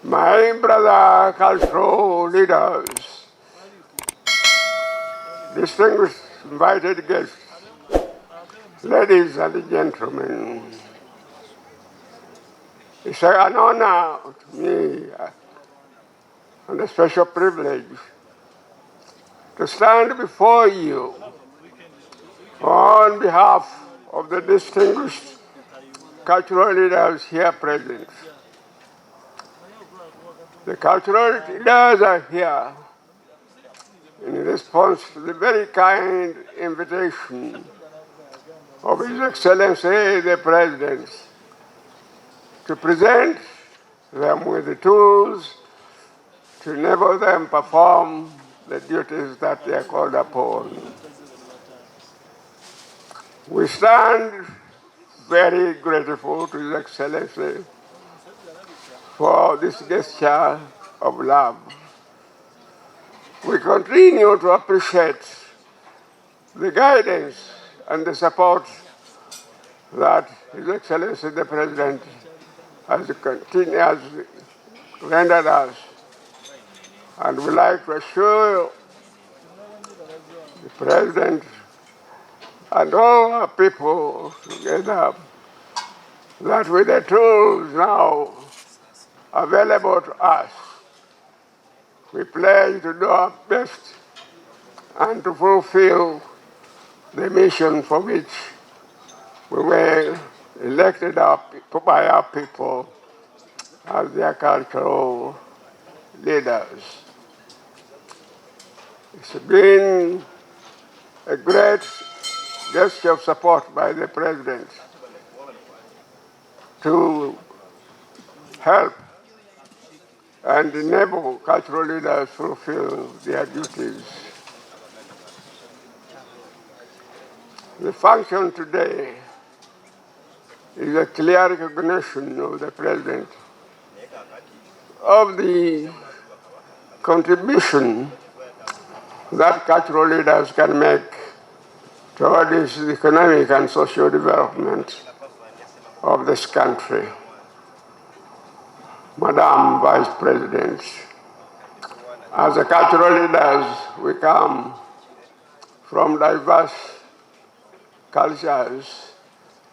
My brother cultural leaders, distinguished invited guests, ladies and gentlemen, it's an honor to me and a special privilege to stand before you on behalf of the distinguished cultural leaders here present. The cultural leaders are here in response to the very kind invitation of His Excellency the President to present them with the tools to enable them perform the duties that they are called upon. We stand very grateful to His Excellency for this gesture of love. We continue to appreciate the guidance and the support that His Excellency the President has rendered us. And we like to assure the President and all our people together that with the tools now available to us, we pledge to do our best and to fulfill the mission for which we were elected by our people as their cultural leaders. It's been a great gesture of support by the President to help and enable cultural leaders fulfill their duties. The function today is a clear recognition of the President of the contribution that cultural leaders can make towards the economic and social development of this country. Madam Vice President, as a cultural leaders, we come from diverse cultures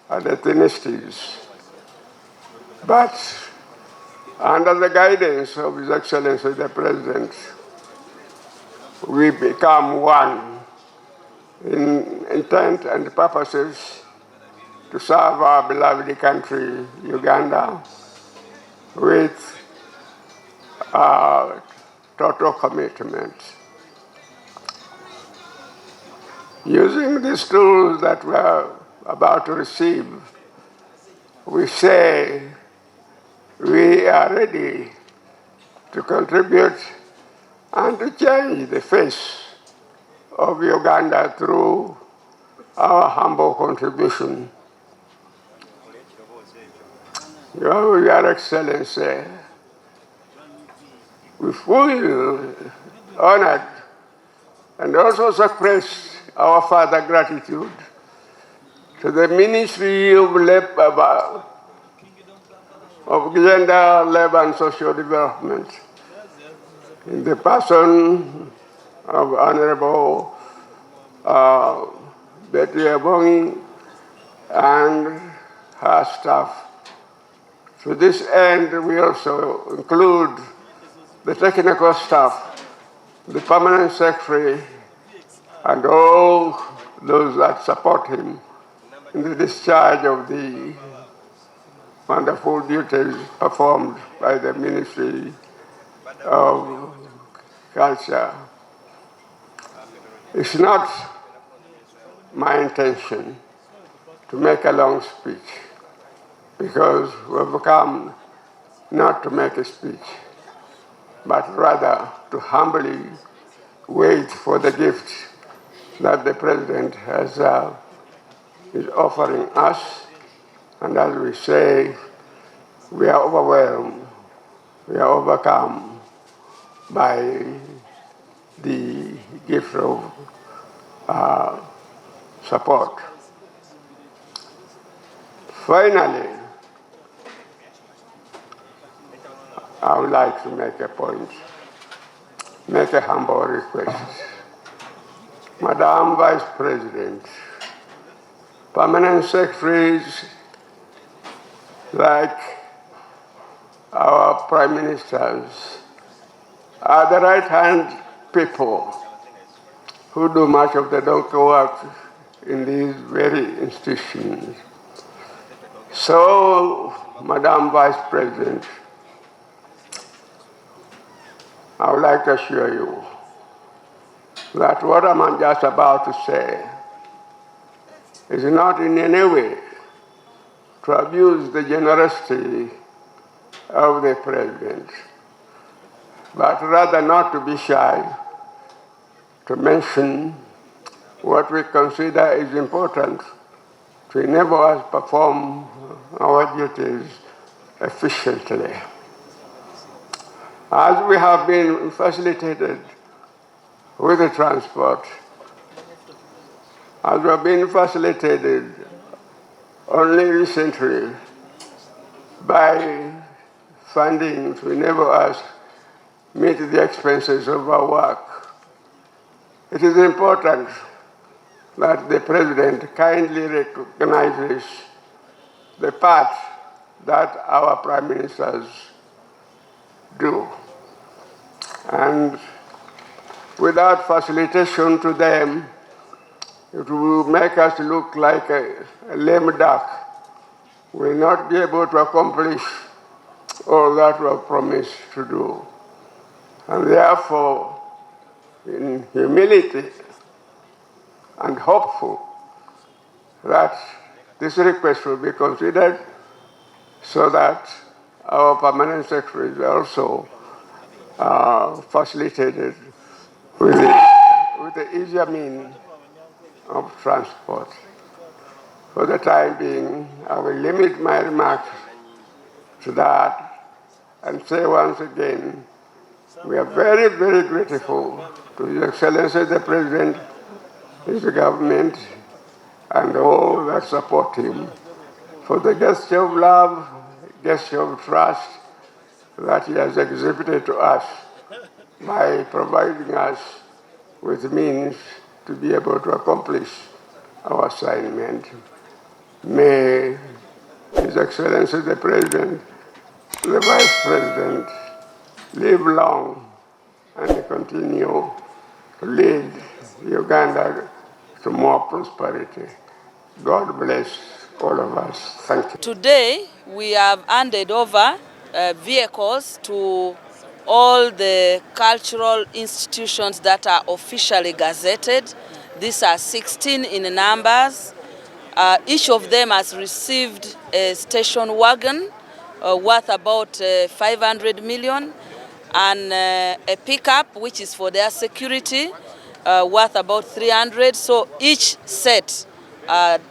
and ethnicities, but under the guidance of His Excellency the President, we become one in intent and purposes to serve our beloved country, Uganda, with total commitment. Using these tools that we are about to receive, we say we are ready to contribute and to change the face of Uganda through our humble contribution. Your Excellency, we feel honored and also express our further gratitude to the Ministry of Gender, Labor and Social Development in the person of Honorable Betty Ebongi and her staff. To this end, we also include the technical staff, the permanent secretary, and all those that support him in the discharge of the wonderful duties performed by the Ministry of Culture. It's not my intention to make a long speech, because we've come not to make a speech, but rather to humbly wait for the gift that the President is offering us. And as we say, we are overwhelmed, we are overcome by the gift of support. Finally, I would like to make a point, make a humble request. Madam Vice President, permanent secretaries like our prime ministers are the right-hand people who do much of the donkey work in these very institutions. So, Madam Vice President, I would like to assure you that what I'm just about to say is not in any way to abuse the generosity of the President, but rather not to be shy to mention what we consider is important to enable us to perform our duties efficiently. As we have been facilitated with the transport, as we have been facilitated only recently by funding to enable us meet the expenses of our work, it is important that the President kindly recognizes the part that our prime ministers do. And without facilitation to them, it will make us look like a lame duck. We will not be able to accomplish all that we have promised to do. And therefore, in humility and hopeful that this request will be considered so that our permanent secretaries are also facilitated with the easier means of transport. For the time being, I will limit my remarks to that and say once again, we are very, very grateful to His Excellency the President, his government, and all that support him for the gesture of love, gesture of trust that he has exhibited to us by providing us with means to be able to accomplish our assignment. May His Excellency the President, the Vice President, live long and continue to lead Uganda to more prosperity. God bless all of us. Thank you. Today, we have handed over vehicles to all the cultural institutions that are officially gazetted. These are 16 in numbers. Each of them has received a station wagon worth about 500 million and a pickup which is for their security worth about 300. So each set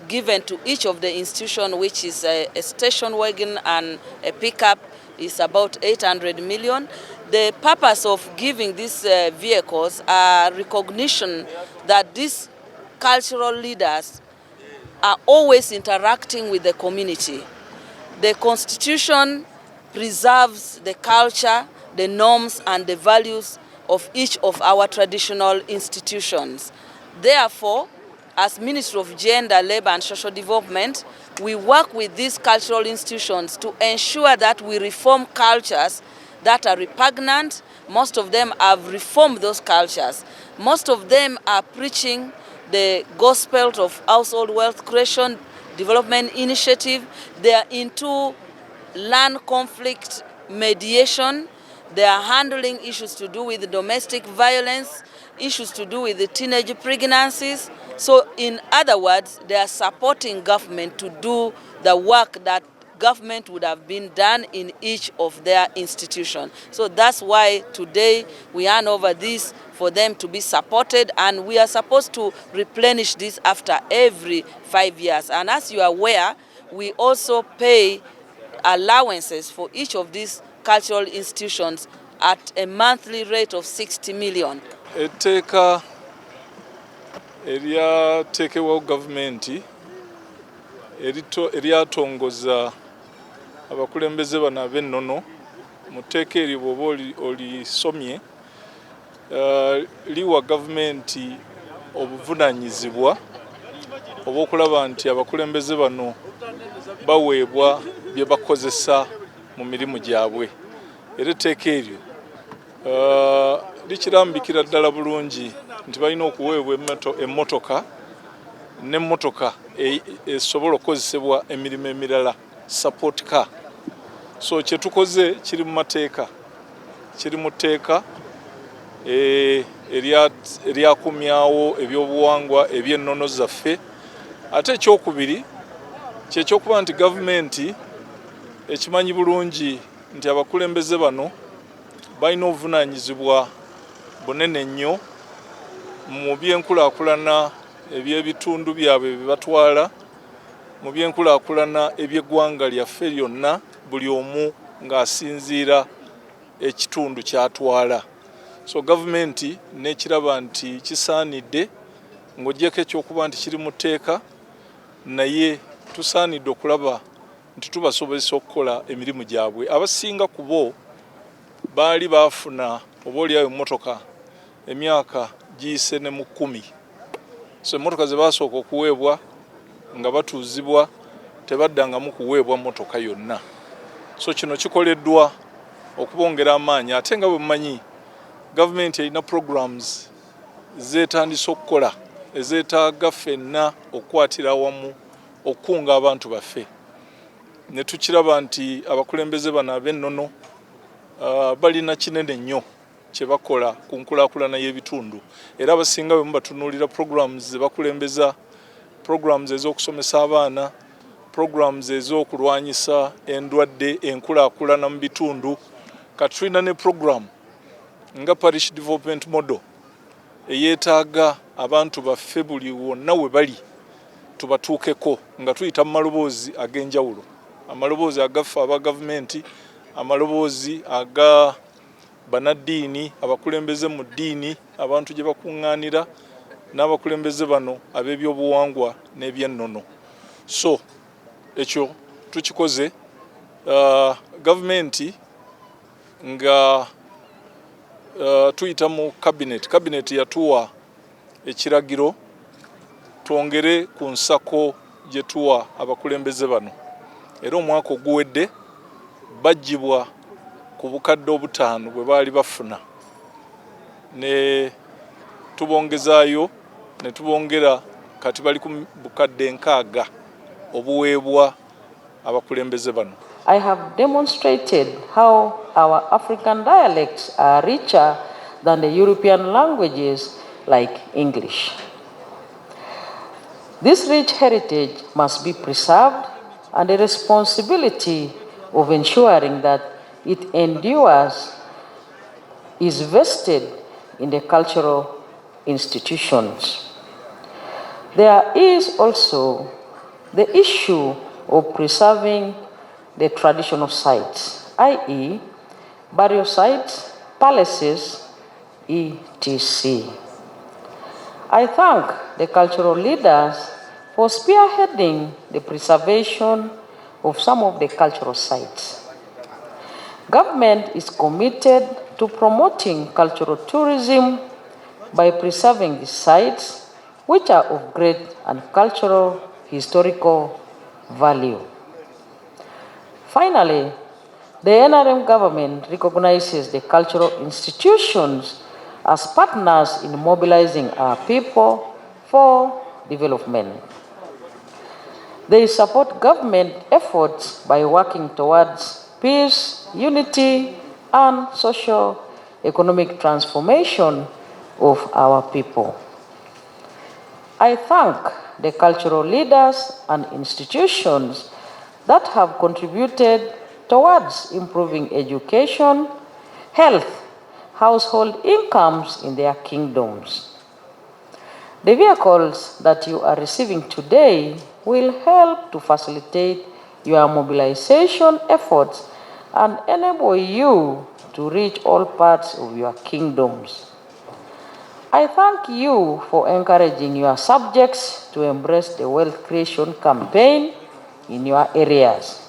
given to each of the institution, which is a station wagon and a pickup, is about 800 million. The purpose of giving these vehicles are recognition that these cultural leaders are always interacting with the community. The Constitution preserves the culture, the norms, and the values of each of our traditional institutions. Therefore, as Ministry of Gender, Labour and Social Development, we work with these cultural institutions to ensure that we reform cultures that are repugnant. Most of them have reformed those cultures. Most of them are preaching the gospel of household wealth creation, development initiative. They are into land conflict mediation. They are handling issues to do with domestic violence, issues to do with the teenage pregnancies. So in other words, they are supporting government to do the work that government would have been done in each of their institutions. So that's why today we hand over this for them to be supported, and we are supposed to replenish this after every 5 years. And as you are aware, we also pay allowances for each of these cultural institutions at a monthly rate of 60 million. Etteeka eryateekebwawo gavumenti eryatongoza abakulembeze bano ab'ennono mu tteeka eryo bw'oba olisomye liwa gavumenti obuvunaanyizibwa obw'okulaba nti abakulembeze bano baweebwa bye bakozesa mu mirimu gyabwe. Era etteeka eryo likirambikira ddala bulungi nti balina okuweebwa emmotoka n'emmotoka esobola okukozesebwa emirimu emirala, support car. So kye tukoze kiri mu mateeka, kiri mu tteeka eryakumyawo ebyobuwangwa eby'ennono zaffe. Ate ekyokubiri kyekyokuba nti gavumenti ekimanyi bulungi nti abakulembeze bano balina obuvunaanyizibwa bunene nnyo mu byenkulaakulana eby'ebitundu byabwe bye batwala, mu byenkulaakulana eby'eggwanga lyaffe lyonna, buli omu ng'asinziira ekitundu ky'atwala. So gavumenti n'ekiraba nti kisaanidde ng'oggyeko ekyokuba nti kiri mu tteeka, naye tusaanidde okulaba nti tubasobozesa okukola emirimu gyabwe. Abasinga ku bo baali baafuna obaolyawo emmotoka emyaka giyise ne mu 10. So emmotoka ze baasooka okuweebwa nga batuuzibwa tebaddangamu kuweebwa mmotoka yonna. So kino kikoleddwa okubongera amaanyi. Ate nga bwe mumanyi gavumenti erina programs zeetandise okukola ezeetaaga ffenna okukwatira awamu okukunga abantu baffe. Ne tukiraba nti abakulembeze bano ab'ennono balina kinene nnyo kye bakola ku nkulaakulana y'ebitundu. Era abasinga bwe mubatunuulira programs ze bakulembeza, programs ez'okusomesa abaana, programs ez'okulwanyisa endwadde, enkulaakulana mu bitundu. Kati tulina ne program nga parish development model eyeetaaga abantu baffe buli wonna we bali tubatuukeko nga tuyita mu maloboozi ag'enjawulo, amaloboozi agaffe aba gavumenti, amaloboozi aga banaddiini, abakulembeze mu ddiini, abantu gye bakuŋŋaanira, n'abakulembeze bano ab'ebyobuwangwa n'eby'ennono. So ekyo tukikoze, gavumenti nga tuyita mu cabinet yatuwa ekiragiro twongere ku nsako gye tuwa abakulembeze bano. Era omwaka oguwedde baggyibwa ku bukadde 5 bwe baali bafuna, ne tubongezaayo ne tubongera kati bali ku bukadde 6 obuweebwa abakulembeze bano. I have demonstrated how our African dialects are richer than the European languages like English. This rich heritage must be preserved, and the responsibility of ensuring that it endures is vested in the cultural institutions. There is also the issue of preserving the traditional sites, i.e., burial sites, palaces, etc. I thank the cultural leaders for spearheading the preservation of some of the cultural sites. Government is committed to promoting cultural tourism by preserving the sites which are of great and cultural historical value. Finally, the NRM government recognizes the cultural institutions as partners in mobilizing our people for development. They support government efforts by working towards peace, unity, and socio-economic transformation of our people. I thank the cultural leaders and institutions that have contributed towards improving education, health, household incomes in their kingdoms. The vehicles that you are receiving today will help to facilitate your mobilization efforts and enable you to reach all parts of your kingdoms. I thank you for encouraging your subjects to embrace the wealth creation campaign in your areas.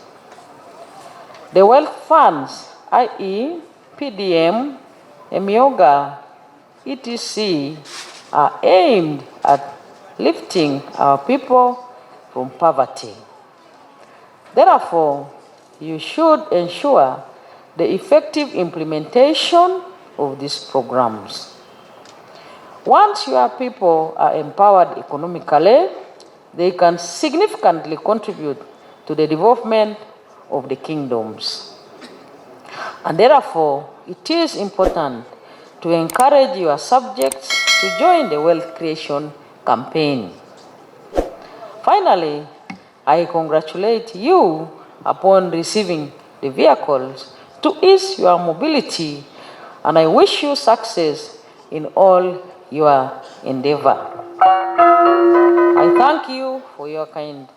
The wealth funds i.e. PDM, Emyoga, etc. are aimed at lifting our people from poverty. Therefore, you should ensure the effective implementation of these programs. Once your people are empowered economically, they can significantly contribute to the development of the kingdoms. And therefore, it is important to encourage your subjects to join the wealth creation campaign. Finally, I congratulate you upon receiving the vehicles to ease your mobility, and I wish you success in all your endeavor. I thank you for your kind